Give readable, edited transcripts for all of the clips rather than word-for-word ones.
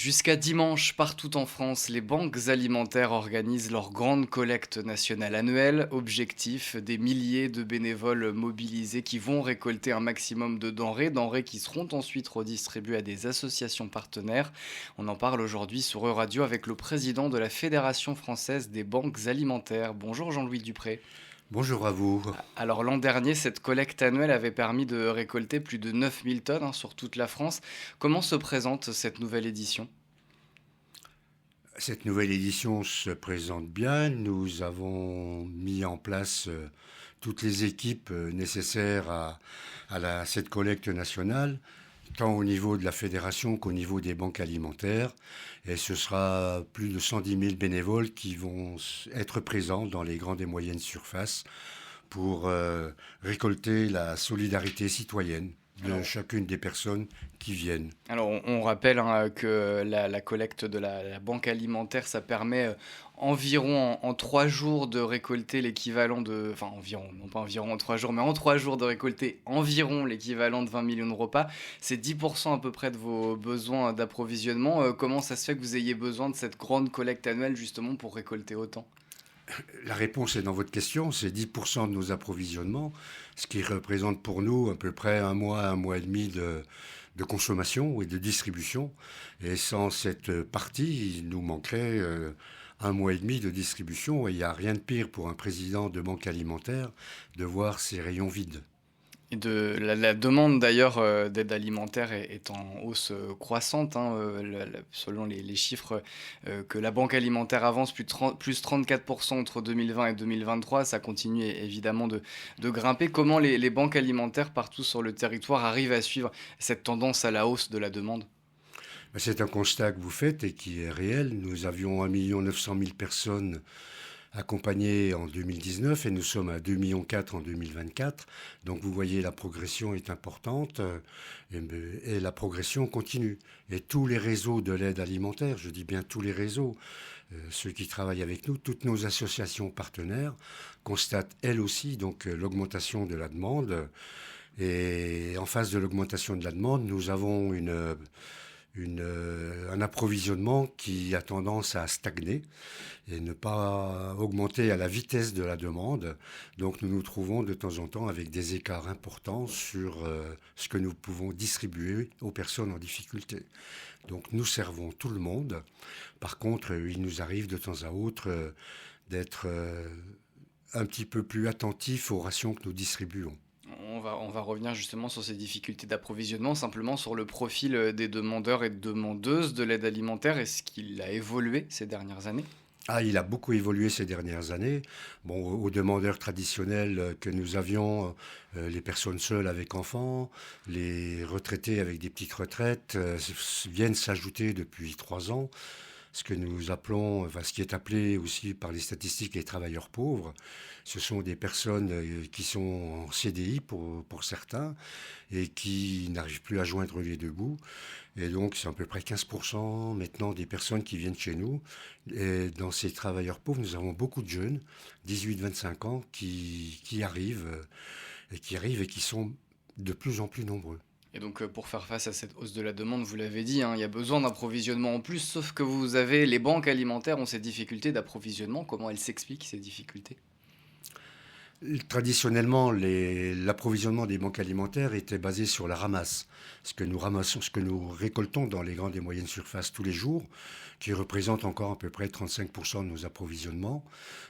Jusqu'à dimanche, partout en France, les banques alimentaires organisent leur grande collecte nationale annuelle. Objectif, des milliers de bénévoles mobilisés qui vont récolter un maximum de denrées qui seront ensuite redistribuées à des associations partenaires. On en parle aujourd'hui sur Euradio avec le président de la Fédération française des banques alimentaires. Bonjour Jean-Louis Dupré. Bonjour à vous. Alors l'an dernier, cette collecte annuelle avait permis de récolter plus de 9000 tonnes sur toute la France. Comment se présente cette nouvelle édition? Cette nouvelle édition se présente bien. Nous avons mis en place toutes les équipes nécessaires à cette collecte nationale, tant au niveau de la fédération qu'au niveau des banques alimentaires. Et ce sera plus de 110 000 bénévoles qui vont être présents dans les grandes et moyennes surfaces pour récolter la solidarité citoyenne de Alors, chacune des personnes qui viennent. Alors, on rappelle que la collecte de la banque alimentaire, ça permet environ en 3 jours de récolter l'équivalent de... Enfin, environ, non pas environ en 3 jours, mais en 3 jours de récolter environ l'équivalent de 20 millions de repas. C'est 10% à peu près de vos besoins d'approvisionnement. Comment ça se fait que vous ayez besoin de cette grande collecte annuelle justement pour récolter autant? La réponse est dans votre question, c'est 10% de nos approvisionnements, ce qui représente pour nous à peu près un mois et demi de consommation et de distribution. Et sans cette partie, il nous manquerait un mois et demi de distribution. Et il n'y a rien de pire pour un président de banque alimentaire de voir ses rayons vides. Et la demande d'ailleurs d'aide alimentaire est en hausse croissante, hein, selon les chiffres que la Banque alimentaire avance, plus 34% entre 2020 et 2023. Ça continue évidemment de grimper. Comment les banques alimentaires partout sur le territoire arrivent à suivre cette tendance à la hausse de la demande? C'est un constat que vous faites et qui est réel. Nous avions 1,9 million personnes accompagné en 2019 et nous sommes à 2,4 millions en 2024. Donc vous voyez, la progression est importante et la progression continue. Et tous les réseaux de l'aide alimentaire, je dis bien tous les réseaux, ceux qui travaillent avec nous, toutes nos associations partenaires constatent elles aussi donc l'augmentation de la demande. Et en face de l'augmentation de la demande, nous avons un approvisionnement qui a tendance à stagner et ne pas augmenter à la vitesse de la demande. Donc nous nous trouvons de temps en temps avec des écarts importants sur ce que nous pouvons distribuer aux personnes en difficulté. Donc nous servons tout le monde. Par contre, il nous arrive de temps à autre d'être un petit peu plus attentifs aux rations que nous distribuons. On va revenir justement sur ces difficultés d'approvisionnement, simplement sur le profil des demandeurs et demandeuses de l'aide alimentaire. Est-ce qu'il a évolué ces dernières années? Ah, il a beaucoup évolué ces dernières années. Bon, aux demandeurs traditionnels que nous avions, les personnes seules avec enfants, les retraités avec des petites retraites, viennent s'ajouter depuis 3 ans. Ce que nous appelons, enfin, ce qui est appelé aussi par les statistiques les travailleurs pauvres. Ce sont des personnes qui sont en CDI pour certains et qui n'arrivent plus à joindre les deux bouts. Et donc, c'est à peu près 15% maintenant des personnes qui viennent chez nous. Et dans ces travailleurs pauvres, nous avons beaucoup de jeunes, 18-25 ans, qui arrivent et qui sont de plus en plus nombreux. Et donc, pour faire face à cette hausse de la demande, vous l'avez dit, hein, il y a besoin d'approvisionnement en plus, sauf que les banques alimentaires ont ces difficultés d'approvisionnement. Comment elles s'expliquent, ces difficultés? Traditionnellement, l'approvisionnement des banques alimentaires était basé sur la ramasse. Ce que nous ramassons, ce que nous récoltons dans les grandes et moyennes surfaces tous les jours, qui représente encore à peu près 35% de nos approvisionnements,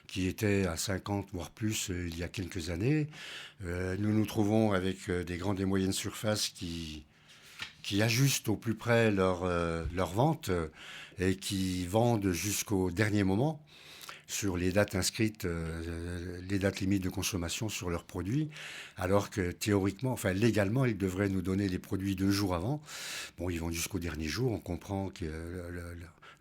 qui étaient à 50 voire plus il y a quelques années. Nous nous trouvons avec des grandes et moyennes surfaces qui ajustent au plus près leur vente et qui vendent jusqu'au dernier moment sur les dates inscrites, les dates limites de consommation sur leurs produits, alors que théoriquement, enfin légalement, ils devraient nous donner les produits 2 jours avant. Bon, ils vont jusqu'au dernier jour, on comprend que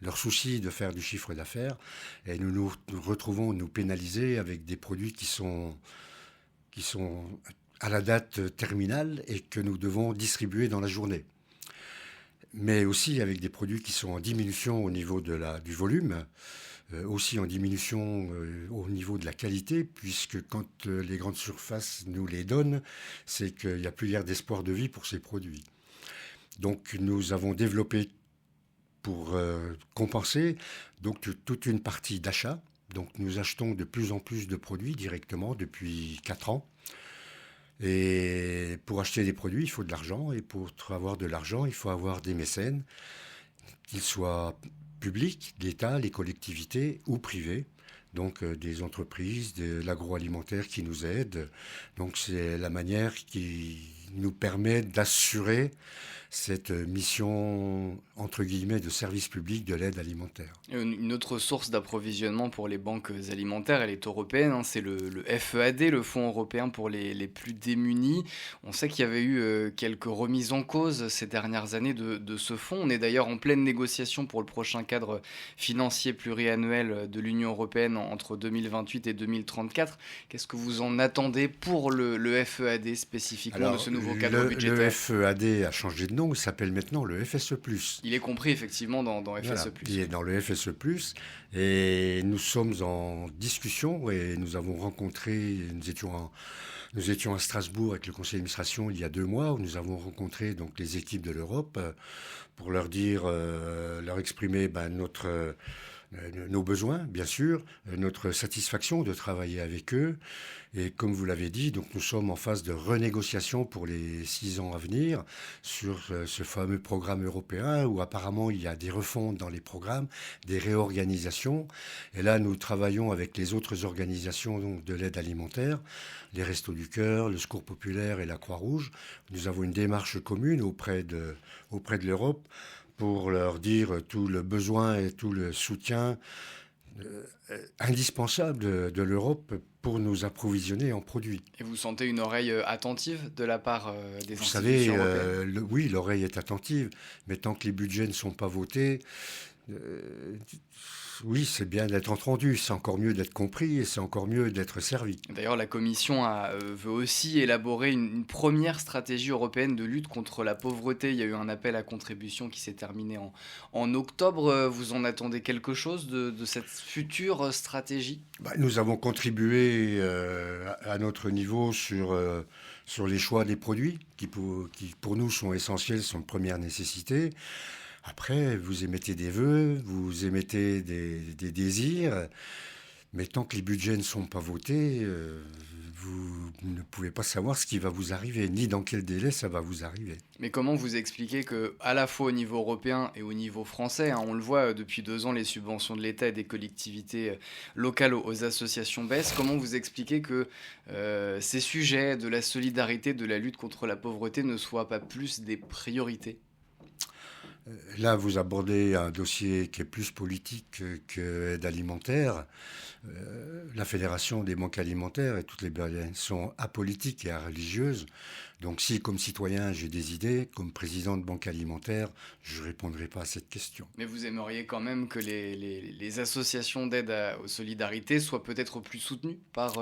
leur souci de faire du chiffre d'affaires, et nous retrouvons nous pénaliser avec des produits qui sont à la date terminale et que nous devons distribuer dans la journée. Mais aussi avec des produits qui sont en diminution au niveau du volume, aussi en diminution au niveau de la qualité, puisque quand les grandes surfaces nous les donnent, c'est qu'il n'y a plus guère d'espoir de vie pour ces produits. Donc nous avons développé pour compenser donc toute une partie d'achat. Donc nous achetons de plus en plus de produits directement depuis 4 ans. Et pour acheter des produits, il faut de l'argent. Et pour avoir de l'argent, il faut avoir des mécènes, qu'ils soient publics, l'État, les collectivités ou privés. Donc des entreprises, de l'agroalimentaire qui nous aident. Donc c'est la manière qui nous permet d'assurer cette mission, entre guillemets, de service public de l'aide alimentaire. Une autre source d'approvisionnement pour les banques alimentaires, elle est européenne, hein, c'est le FEAD, le Fonds européen pour les plus démunis. On sait qu'il y avait eu quelques remises en cause ces dernières années de ce fonds. On est d'ailleurs en pleine négociation pour le prochain cadre financier pluriannuel de l'Union européenne entre 2028 et 2034. Qu'est-ce que vous en attendez pour le FEAD spécifiquement de ce nouveau cadre budgétaire? Le FEAD a changé de nom, il s'appelle maintenant le FSE+. Il est compris effectivement dans FSE+. Voilà, il est dans le FSE+, et nous sommes en discussion et nous avons rencontré, nous étions à Strasbourg avec le conseil d'administration il y a 2 mois, où nous avons rencontré donc les équipes de l'Europe pour leur dire, leur exprimer nos besoins, bien sûr, notre satisfaction de travailler avec eux. Et comme vous l'avez dit, donc nous sommes en phase de renégociation pour les 6 ans à venir sur ce fameux programme européen où apparemment il y a des refontes dans les programmes, des réorganisations. Et là, nous travaillons avec les autres organisations donc, de l'aide alimentaire, les Restos du Cœur, le Secours populaire et la Croix-Rouge. Nous avais une démarche commune auprès de l'Europe pour leur dire tout le besoin et tout le soutien indispensable de l'Europe pour nous approvisionner en produits. Et vous sentez une oreille attentive de la part des Vous institutions savez, européennes? oui, l'oreille est attentive, mais tant que les budgets ne sont pas votés, euh, oui, c'est bien d'être entendu, c'est encore mieux d'être compris et c'est encore mieux d'être servi. D'ailleurs, la Commission veut aussi élaborer une première stratégie européenne de lutte contre la pauvreté. Il y a eu un appel à contribution qui s'est terminé en octobre. Vous en attendez quelque chose de cette future stratégie? Nous avons contribué à notre niveau sur les choix des produits qui pour nous sont essentiels, sont de première nécessité. Après, vous émettez des vœux, vous émettez des désirs, mais tant que les budgets ne sont pas votés, vous ne pouvez pas savoir ce qui va vous arriver, ni dans quel délai ça va vous arriver. Mais comment vous expliquez que, à la fois au niveau européen et au niveau français, hein, on le voit depuis 2 ans, les subventions de l'État et des collectivités locales aux associations baissent. Comment vous expliquez que ces sujets de la solidarité, de la lutte contre la pauvreté ne soient pas plus des priorités? Là, vous abordez un dossier qui est plus politique qu'aide alimentaire. La Fédération des banques alimentaires et toutes les banques sont apolitiques et religieuses. Donc si, comme citoyen, j'ai des idées, comme président de banque alimentaire, je ne répondrai pas à cette question. Mais vous aimeriez quand même que les associations d'aide aux solidarités soient peut-être plus soutenues par,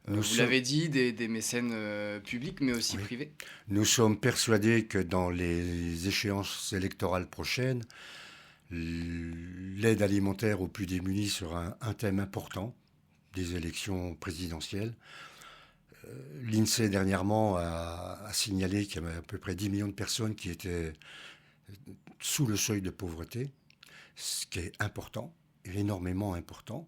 Nous vous sommes, l'avez dit, des mécènes publics, mais aussi oui, privés? nous sommes persuadés que dans les échéances électorales prochaines, l'aide alimentaire aux plus démunis sera un thème important des élections présidentielles. L'INSEE dernièrement a signalé qu'il y avait à peu près 10 millions de personnes qui étaient sous le seuil de pauvreté, ce qui est important, énormément important.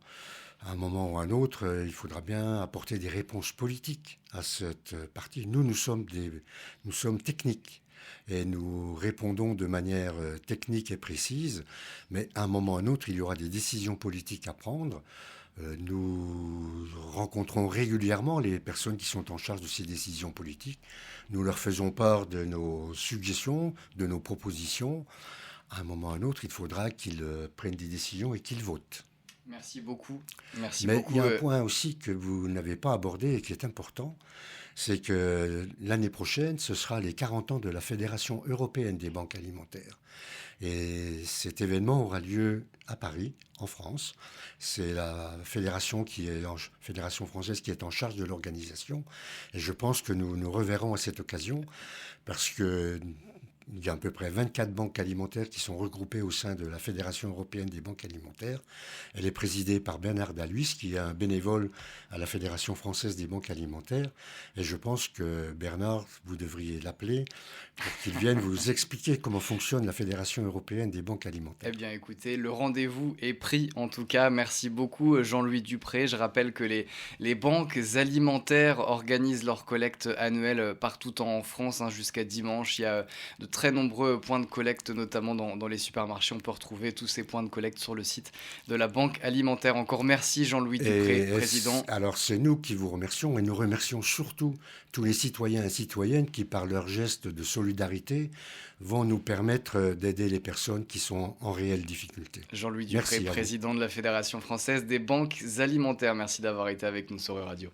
À un moment ou à un autre, il faudra bien apporter des réponses politiques à cette partie. Nous sommes techniques et nous répondons de manière technique et précise, mais à un moment ou à un autre, il y aura des décisions politiques à prendre. Nous rencontrons régulièrement les personnes qui sont en charge de ces décisions politiques. Nous leur faisons part de nos suggestions, de nos propositions. À un moment ou à un autre, il faudra qu'ils prennent des décisions et qu'ils votent. Merci beaucoup. Merci Mais il y beaucoup. a un point aussi que vous n'avez pas abordé et qui est important, c'est que l'année prochaine, ce sera les 40 ans de la Fédération européenne des banques alimentaires. Et cet événement aura lieu à Paris, en France. C'est la fédération française qui est en charge de l'organisation. Et je pense que nous nous reverrons à cette occasion parce que il y a à peu près 24 banques alimentaires qui sont regroupées au sein de la Fédération européenne des banques alimentaires. Elle est présidée par Bernard Daluis, qui est un bénévole à la Fédération française des banques alimentaires. Et je pense que Bernard, vous devriez l'appeler pour qu'il vienne vous expliquer comment fonctionne la Fédération européenne des banques alimentaires. Eh bien, écoutez, le rendez-vous est pris en tout cas. Merci beaucoup, Jean-Louis Dupré. Je rappelle que les banques alimentaires organisent leur collecte annuelle partout en France, hein, jusqu'à dimanche. Il y a de très nombreux points de collecte, notamment dans les supermarchés. On peut retrouver tous ces points de collecte sur le site de la Banque alimentaire. Encore merci, Jean-Louis Dupré, président. Alors, c'est nous qui vous remercions, et nous remercions surtout tous les citoyens et citoyennes qui, par leurs gestes de solidarité, vont nous permettre d'aider les personnes qui sont en réelle difficulté. Jean-Louis Dupré, président de la Fédération française des banques alimentaires. Merci d'avoir été avec nous sur Radio.